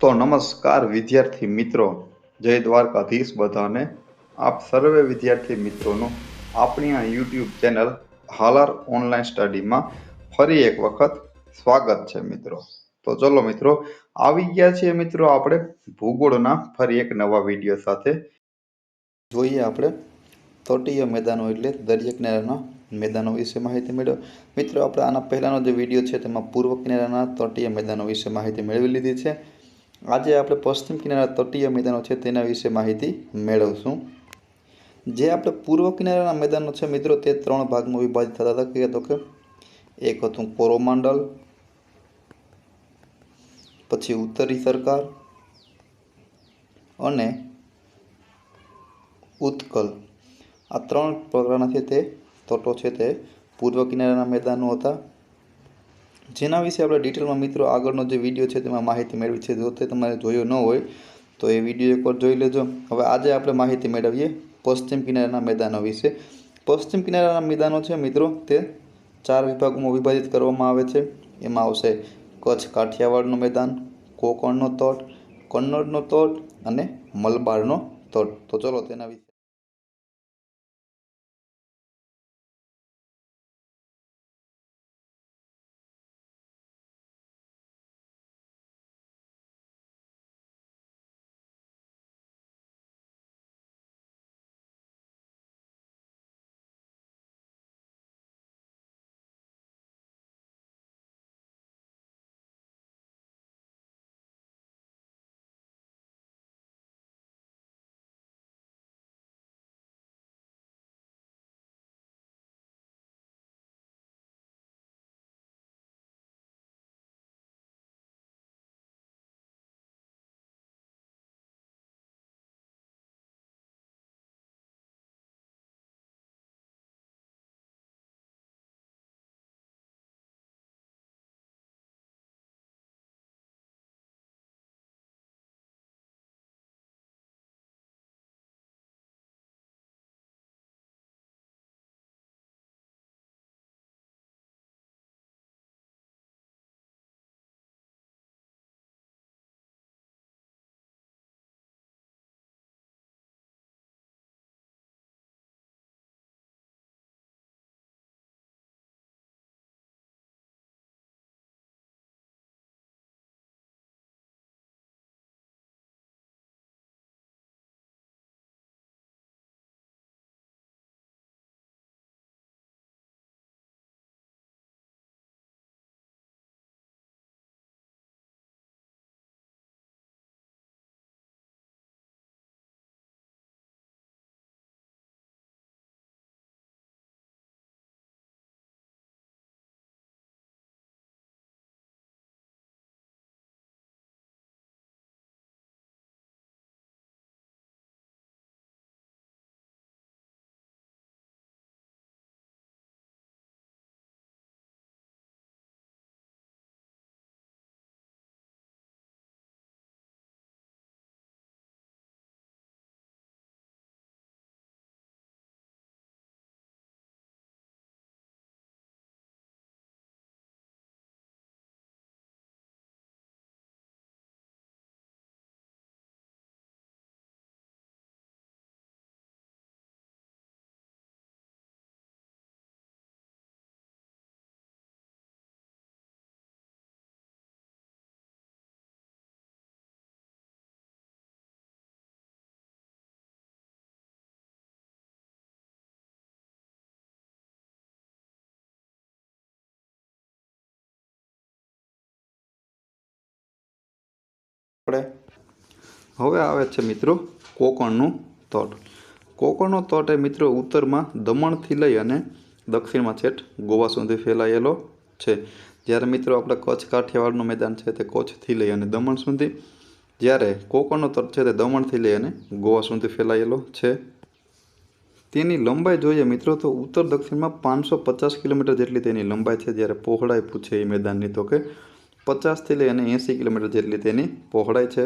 તો નમસ્કાર વિદ્યાર્થી મિત્રો, જય દ્વારકાધીશ બધાને. આપ સર્વે વિદ્યાર્થી મિત્રોનું આપણી આ યુટ્યુબ ચેનલ હાલાર ઓનલાઈન સ્ટડીમાં ફરી એક વખત સ્વાગત છે મિત્રો. તો ચલો મિત્રો, આવી ગયા છીએ મિત્રો આપણે ભૂગોળના ફરી એક નવા વિડીયો સાથે. જોઈએ આપણે તટીય મેદાનો એટલે દરિયા કિનારાના મેદાનો વિશે માહિતી મેળવો. મિત્રો આપણે આના પહેલાંનો જે વિડીયો છે તેમાં પૂર્વ કિનારાના તટીય મેદાનો વિશે માહિતી મેળવી લીધી છે. આજે આપણે પશ્ચિમ કિનારા તટીય મેદાનો છે તેના વિશે માહિતી મેળવશું. જે આપણે પૂર્વ કિનારાના મેદાનો છે મિત્રો તે 3 ભાગમાં વિભાજિત થતા હતા. તો કે એક હતું કોરોમાંડલ, પછી ઉત્તરી સરકાર અને ઉત્કલ. આ 3 પ્રકારના છે તે તટો છે તે પૂર્વ કિનારાના મેદાનો હતા, જેના વિશે આપણે ડિટેલમાં મિત્રો આગળનો જે વિડીયો છે તેમાં માહિતી મેળવી છે. જો તે તમારે જોયો ન હોય તો એ વિડીયો એકવાર જોઈ લેજો. હવે આજે આપણે માહિતી મેળવીએ પશ્ચિમ કિનારાના મેદાનો વિશે. પશ્ચિમ કિનારાના મેદાનો છે મિત્રો તે 4 વિભાગોમાં વિભાજિત કરવામાં આવે છે. એમાં આવશે કચ્છ કાઠિયાવાડનું મેદાન, કોંકણનો તટ, કન્નડનો તટ અને મલબારનો તટ. તો ચલો તેના વિશે હવે આવે છે મિત્રો કોંકણનું તટ. કોંકણનો તટ એ મિત્રો ઉત્તરમાં દમણથી લઈ અને દક્ષિણમાં છેટ ગોવા સુધી ફેલાયેલો છે. જ્યારે મિત્રો આપણે કચ્છ કાઠિયાવાડનું મેદાન છે તે કચ્છથી લઈ અને દમણ સુધી, જ્યારે કોંકણનો તટ છે તે દમણથી લઈ અને ગોવા સુધી ફેલાયેલો છે. તેની લંબાઈ જોઈએ મિત્રો તો ઉત્તર દક્ષિણમાં 550 કિલોમીટર જેટલી તેની લંબાઈ છે. જ્યારે પહોળાઈ પૂછે એ મેદાનની તો કે 50થી લઈ અને 80 કિલોમીટર જેટલી તેની પહોળાઈ છે.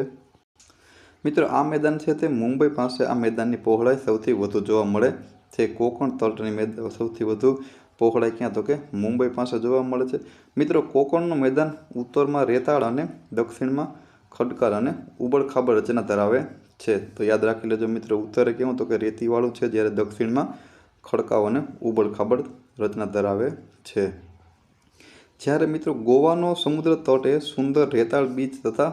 મિત્રો આ મેદાન છે તે મુંબઈ પાસે આ મેદાનની પહોળાઈ સૌથી વધુ જોવા મળે છે. કોંકણ તટની સૌથી વધુ પહોળાઈ ક્યાં તો કે મુંબઈ પાસે જોવા મળે છે. મિત્રો કોંકણનું મેદાન ઉત્તરમાં રેતાળ અને દક્ષિણમાં ખડકાળ અને ઉબડખાબડ રચના ધરાવે છે. તો યાદ રાખી લેજો મિત્રો, ઉત્તરે કેવું તો કે રેતીવાળું છે, જ્યારે દક્ષિણમાં ખડકાવ અને ઉબડખાબડ રચના ધરાવે છે. જ્યારે મિત્રો ગોવાનો સમુદ્ર તટ એ સુંદર રેતાળ બીચ તથા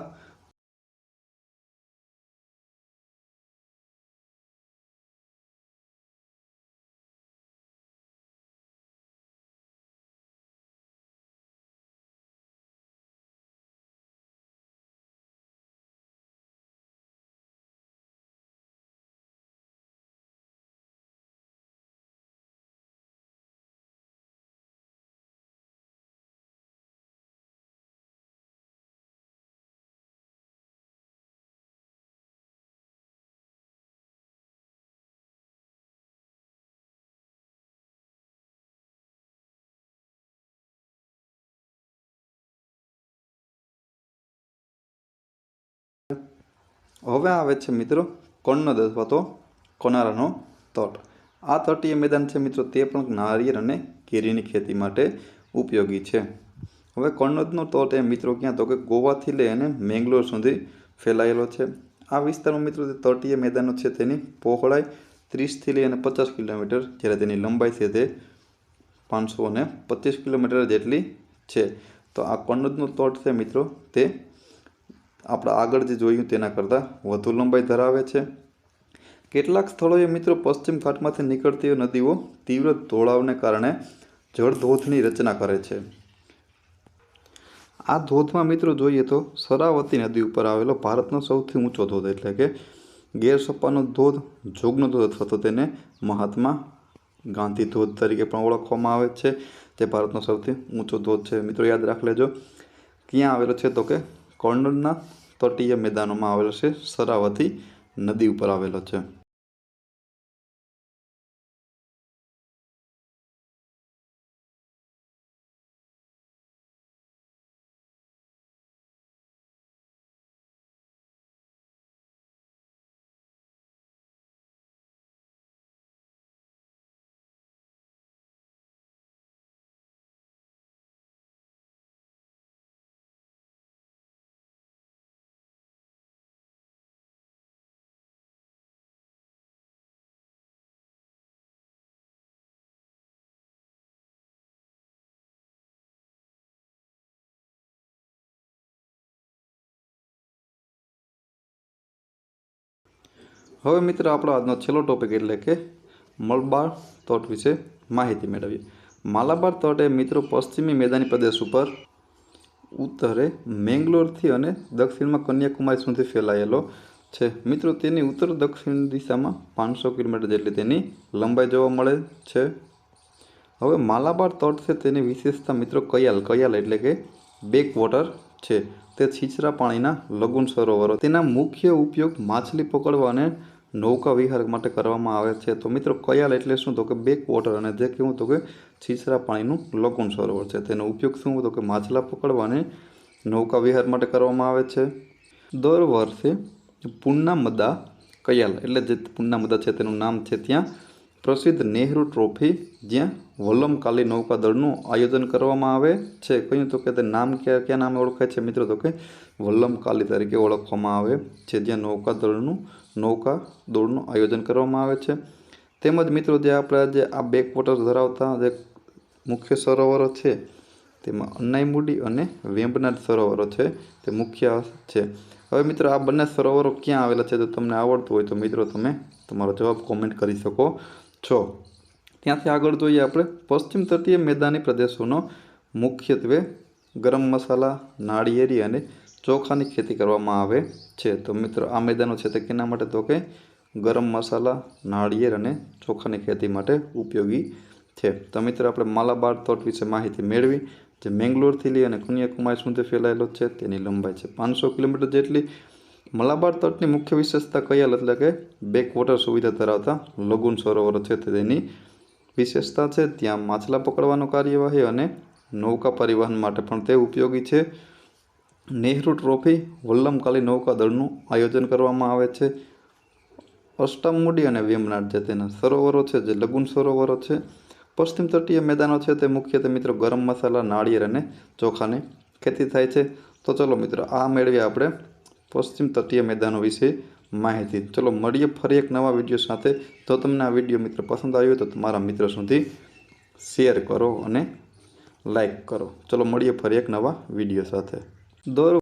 હવે આવે છે મિત્રો કણોદ અથવા તો કોનારાનો તટ. આ તટીય મેદાન છે મિત્રો, તે પણ નારિયેળ અને કેરીની ખેતી માટે ઉપયોગી છે. હવે કણોદનો તટ એ મિત્રો ક્યાં તો કે ગોવાથી લઈ અને મેંગ્લોર સુધી ફેલાયેલો છે. આ વિસ્તારમાં મિત્રો જે તટીય મેદાનો છે તેની પહોળાઈ 30થી લઈ અને 50 કિલોમીટર, જ્યારે તેની લંબાઈ છે તે 525 કિલોમીટર જેટલી છે. તો આ કણોદનો તટ છે મિત્રો, તે આપણે આગળ જે જોયું તેના કરતાં વધુ લંબાઈ ધરાવે છે. કેટલાક સ્થળોએ મિત્રો પશ્ચિમ ઘાટમાંથી નીકળતી નદીઓ તીવ્ર ઢોળાવને કારણે જળધોધની રચના કરે છે. આ ધોધમાં મિત્રો જોઈએ તો શરાવતી નદી ઉપર આવેલો ભારતનો સૌથી ઊંચો ધોધ એટલે કે ગેરસપાનો ધોધ, જોગનો ધોધ અથવા તો તેને મહાત્મા ગાંધી ધોધ તરીકે પણ ઓળખવામાં આવે છે, તે ભારતનો સૌથી ઊંચો ધોધ છે. મિત્રો યાદ રાખી લેજો, ક્યાં આવેલો છે તો કે કણોદના તટીય મેદાનોમાં આવેલો છે, શરાવતી નદી ઉપર આવેલો છે. હવે મિત્ર આપણો આજનો છેલ્લો ટોપિક એટલે કે મલબાર તટ વિશે માહિતી મેળવીએ. માલાબાર તટ એ મિત્રો પશ્ચિમી મેદાની પ્રદેશ ઉપર ઉત્તરે મેંગ્લોરથી અને દક્ષિણમાં કન્યાકુમારી સુધી ફેલાયેલો છે. મિત્રો તેની ઉત્તર દક્ષિણ દિશામાં 500 કિલોમીટર જેટલી તેની લંબાઈ જોવા મળે છે. હવે માલાબાર તટ છે તેની વિશેષતા મિત્રો કયાલ એટલે કે બેક વોટર છે. તે છીછરા પાણીના લઘુન સરોવરો, તેના મુખ્ય ઉપયોગ માછલી પકડવા અને નૌકા વિહાર માટે કરવામાં આવે છે. તો મિત્રો કયાલ એટલે શું તો કે બેક વોટર, અને જે કહેવું તો કે છીછરા પાણીનું લઘુન સરોવર છે. તેનો ઉપયોગ શું તો કે માછલા પકડવા અને નૌકા વિહાર માટે કરવામાં આવે છે. દર વર્ષે પુન્નામદા કયાલ એટલે જે પુન્નામદા છે તેનું નામ છે, ત્યાં પ્રસિદ્ધ નહેરુ ટ્રોફી, જ્યાં વલ્લમકાલી નૌકાદળનું આયોજન કરવામાં આવે છે. કહ્યું તો કે તે નામ કયા નામે ઓળખાય છે મિત્રો તો કે વલ્લમકાલી તરીકે ઓળખવામાં આવે છે, જ્યાં નૌકા દોડનું આયોજન કરવામાં આવે છે. તેમજ મિત્રો જે આપણા જે આ બેકવોટર ધરાવતા જે મુખ્ય સરોવરો છે તેમાં અન્નાઈમુડી અને વેમ્બનાડ સરોવરો છે તે મુખ્ય છે. હવે મિત્રો આ બંને સરોવરો ક્યાં આવેલા છે, તો તમને આવડતું હોય તો મિત્રો તમે તમારો જવાબ કોમેન્ટ કરી શકો છો. ત્યાંથી આગળ જોઈએ આપણે પશ્ચિમ તટીય મેદાની પ્રદેશોનો મુખ્યત્વે ગરમ મસાલા, નાળિયેરી અને ચોખાની ખેતી કરવામાં આવે છે. તો મિત્રો આ મેદાનો છે તે કેના માટે તો કે ગરમ મસાલા, નાળિયેર અને ચોખાની ખેતી માટે ઉપયોગી છે. તો મિત્રો આપણે માલાબાર તટ વિશે માહિતી મેળવી, જે મેંગ્લોરથી લઈ અને કન્યાકુમારી સુધી ફેલાયેલો છે. તેની લંબાઈ છે 500 કિલોમીટર જેટલી. મલાબાર તટની મુખ્ય વિશેષતા કયાલ એટલે કે બેકવોટર સુવિધા ધરાવતા લઘુન સરોવરો છે તેની વિશેષતા છે. ત્યાં માછલા પકડવાનો કાર્યવાહી અને નૌકા પરિવહન માટે પણ તે ઉપયોગી છે. નહેરુ ટ્રોફી, વલ્લમકાલી નૌકાદળનું આયોજન કરવામાં આવે છે. અષ્ટામુડી અને વેમ્બનાડ જે તેના સરોવરો છે, જે લઘુન સરોવરો છે. પશ્ચિમ તટીય મેદાનો છે તે મુખ્યત્વે મિત્રો ગરમ મસાલા, નાળિયેર અને ચોખાની ખેતી થાય છે. તો ચલો મિત્રો આ મેળવીએ આપણે પશ્ચિમ તટીય મેદાનો વિશે માહિતી. ચલો મળીએ ફરી એક નવા વિડીયો સાથે. જો તમને આ વિડીયો મિત્ર પસંદ આવ્યો તો તમારા મિત્રો સુધી શેર કરો અને લાઈક કરો. ચલો મળીએ ફરી એક નવા વિડીયો સાથે. દોરો